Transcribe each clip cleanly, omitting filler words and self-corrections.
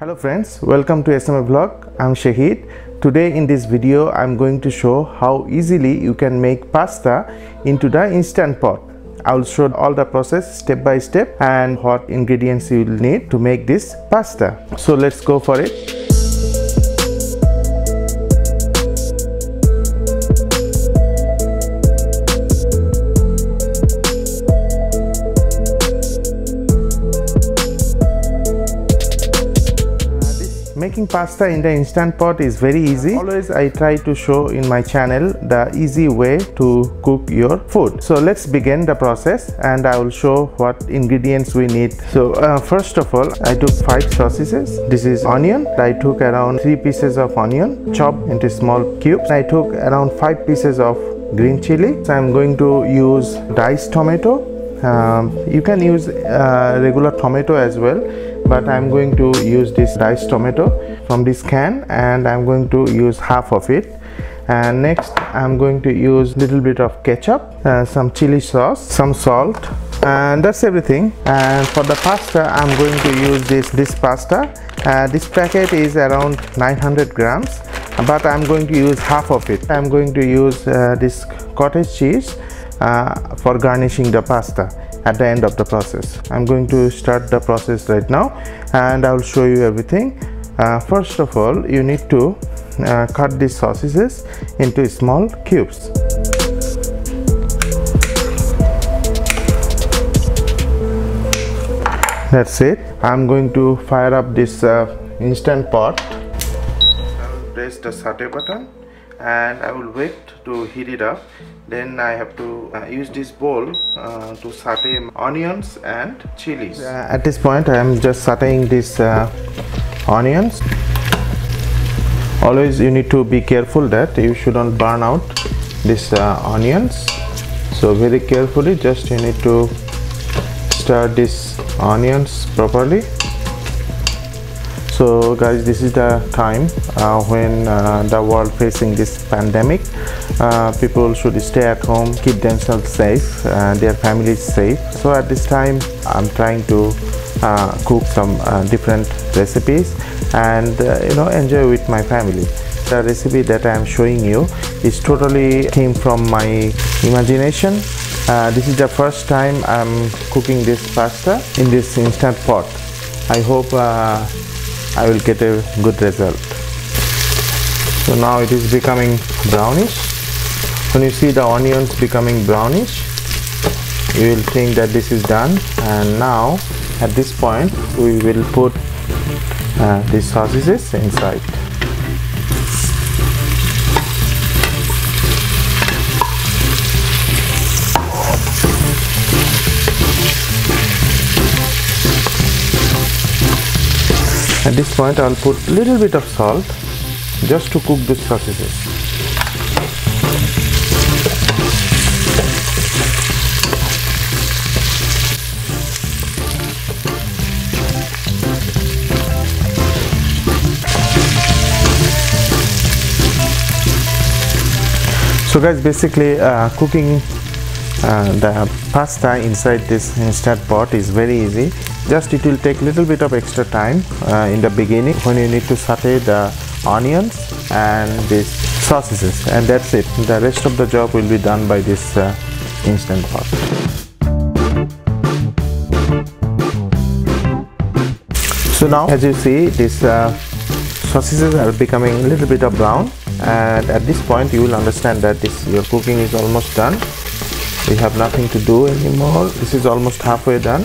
Hello friends, welcome to SMA Vlog. I'm Shahid. Today in this video I'm going to show how easily you can make pasta into the Instant Pot. I will show all the process step by step and what ingredients you will need to make this pasta. So let's go for it. Making pasta in the Instant Pot is very easy. Always I try to show in my channel the easy way to cook your food. So let's begin the process and I will show what ingredients we need. So first of all, I took 5 sausages. This is onion. I took around 3 pieces of onion chopped into small cubes. I took around 5 pieces of green chili. So I'm going to use diced tomato. You can use regular tomato as well, but I'm going to use this diced tomato from this can and I'm going to use half of it. And next I'm going to use little bit of ketchup, some chili sauce, some salt, and that's everything. And for the pasta I'm going to use this pasta. This packet is around 900 grams, but I'm going to use half of it. I'm going to use this cottage cheese for garnishing the pasta at the end of the process. I'm going to start the process right now and I will show you everything. First of all, you need to cut these sausages into small cubes. That's it. I'm going to fire up this Instant Pot. I will press the saute button and I will wait to heat it up. Then I have to use this bowl to saute onions and chilies. At this point I am just sauteing these onions. Always you need to be careful that you shouldn't burn out these onions. So very carefully just you need to stir these onions properly. So guys, this is the time when the world facing this pandemic. People should stay at home, keep themselves safe, their families safe. So at this time I'm trying to cook some different recipes and enjoy with my family. The recipe that I am showing you is totally came from my imagination. This is the first time I'm cooking this pasta in this Instant Pot. I hope I will get a good result. So now it is becoming brownish. When you see the onions becoming brownish, you will think that this is done. And now at this point we will put these sausages inside. At this point I'll put a little bit of salt just to cook the sausages. So guys, basically cooking the pasta inside this Instant Pot is very easy. Just it will take a little bit of extra time in the beginning when you need to saute the onions and these sausages, and that's it. The rest of the job will be done by this Instant Pot. So now as you see, these sausages are becoming a little bit of brown, and at this point you will understand that your cooking is almost done. We have nothing to do anymore. This is almost halfway done.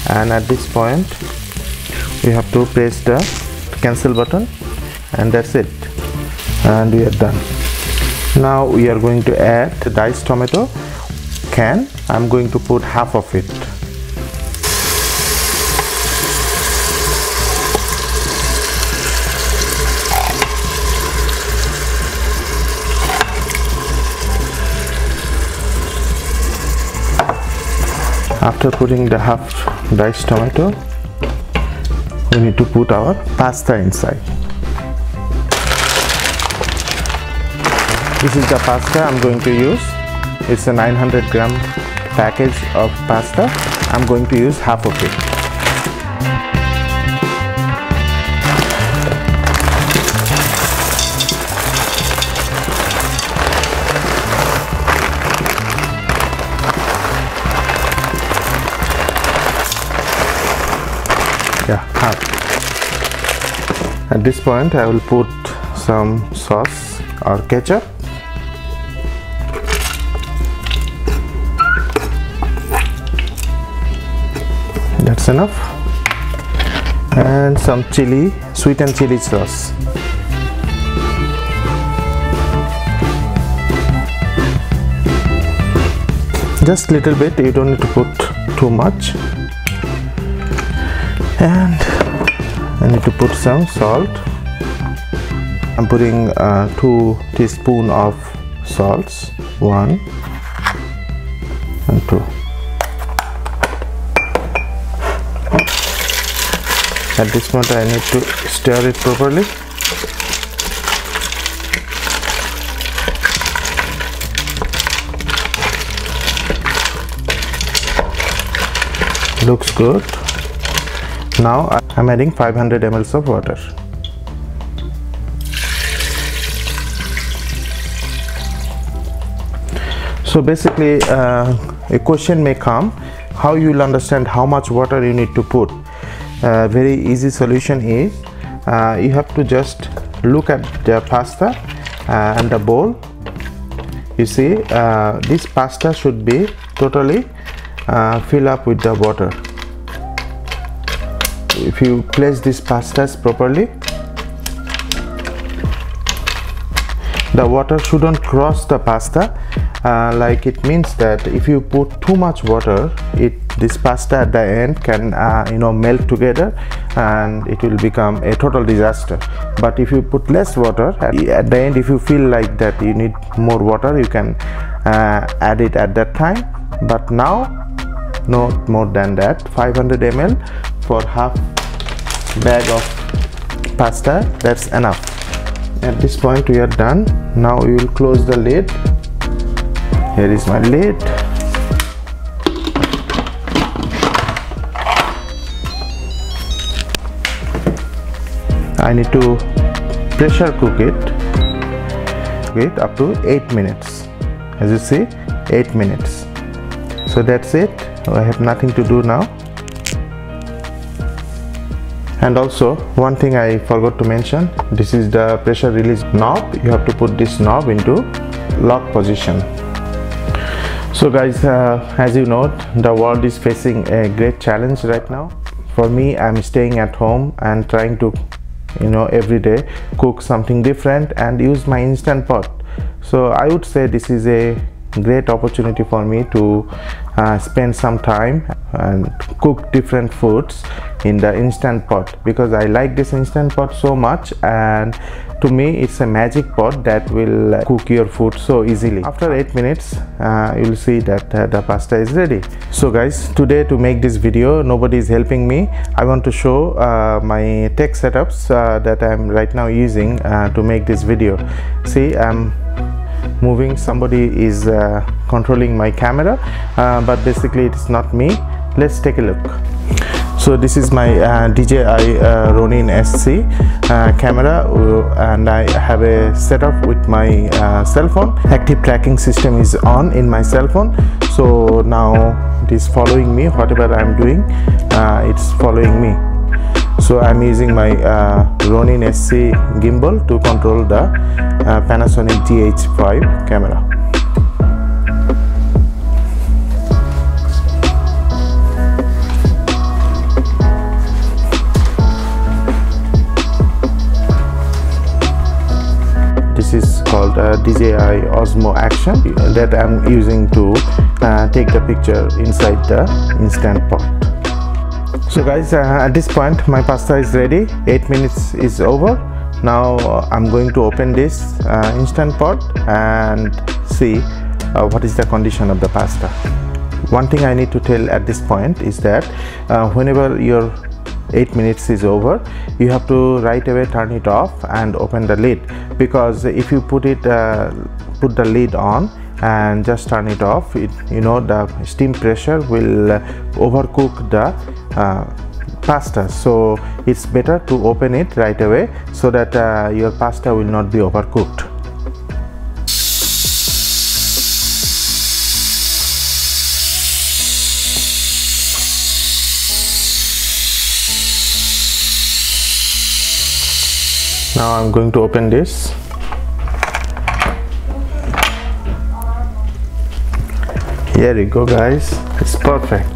And at this point we have to press the cancel button and that's it, and we are done. Now we are going to add the diced tomato can. I'm going to put half of it. After putting the half diced tomato, we need to put our pasta inside. This is the pasta I'm going to use. It's a 900 gram package of pasta. I'm going to use half of it. At this point I will put some sauce or ketchup. That's enough. And some chili, sweet and chili sauce. Just little bit, you don't need to put too much. And I need to put some salt. I'm putting 2 teaspoons of salts, 1 and 2. At this point I need to stir it properly. Looks good. Now I'm adding 500 ml of water. So basically a question may come, how you will understand how much water you need to put. Very easy solution is you have to just look at the pasta and the bowl. You see this pasta should be totally fill up with the water. If you place these pastas properly, the water shouldn't cross the pasta. Like it means that if you put too much water, this pasta at the end can melt together and it will become a total disaster. But if you put less water at the end, if you feel like that you need more water, you can add it at that time. But now not more than that. 500 ml for half bag of pasta, that's enough. At this point we are done. Now we will close the lid. Here is my lid. I need to pressure cook it up to 8 minutes. As you see, 8 minutes. So that's it. I have nothing to do now. And also one thing I forgot to mention, this is the pressure release knob. You have to put this knob into lock position. So guys, as you know, the world is facing a great challenge right now. For me, I'm staying at home and trying to every day cook something different and use my Instant Pot. So I would say this is a great opportunity for me to spend some time and cook different foods in the Instant Pot, because I like this Instant Pot so much, and to me it's a magic pot that will cook your food so easily. After 8 minutes you'll see that the pasta is ready. So guys, today to make this video, nobody is helping me. I want to show my tech setups that I'm right now using to make this video. See, I'm moving, somebody is controlling my camera, but basically it's not me. Let's take a look. So this is my DJI Ronin SC camera, and I have a setup with my cell phone. Active tracking system is on in my cell phone, so now it is following me. Whatever I'm doing, it's following me. So I'm using my Ronin SC gimbal to control the Panasonic GH5 camera. This is called DJI Osmo Action that I'm using to take the picture inside the Instant Pot. So guys, at this point my pasta is ready. 8 minutes is over. Now I'm going to open this Instant Pot and see what is the condition of the pasta. One thing I need to tell at this point is that whenever your 8 minutes is over, you have to right away turn it off and open the lid, because if you put the lid on and just turn it off, the steam pressure will overcook the pasta. So it's better to open it right away so that your pasta will not be overcooked. Now I'm going to open this. Here we go, guys. It's perfect.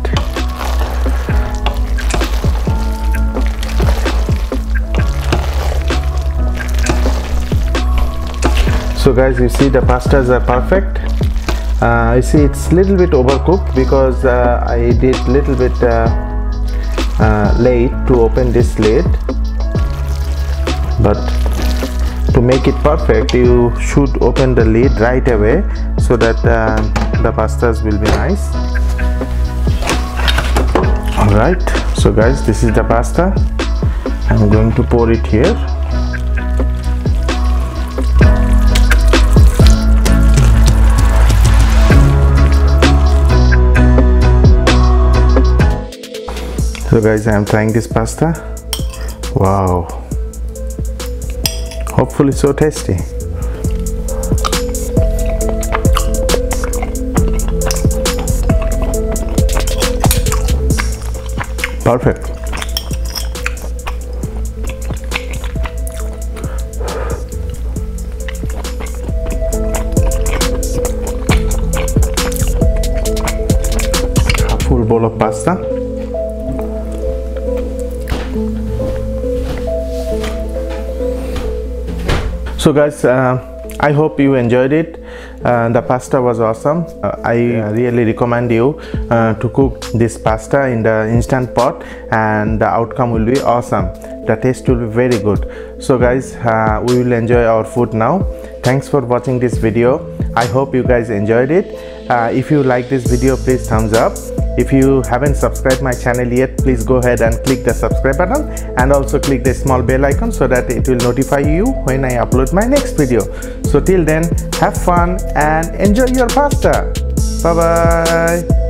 So guys, you see the pastas are perfect. You see it's little bit overcooked because I did little bit late to open this lid, but to make it perfect you should open the lid right away so that the pastas will be nice. Alright, so guys, this is the pasta. I'm going to pour it here. So guys, I am trying this pasta. Wow, hopefully so tasty. Perfect. A full bowl of pasta. So guys, I hope you enjoyed it. The pasta was awesome. I really recommend you to cook this pasta in the instant pot, and the outcome will be awesome. The taste will be very good. So guys, we will enjoy our food now. Thanks for watching this video. I hope you guys enjoyed it. If you like this video, please thumbs up. If you haven't subscribed my channel yet, please go ahead and click the subscribe button and also click the small bell icon so that it will notify you when I upload my next video. So till then, have fun and enjoy your pasta. Bye bye.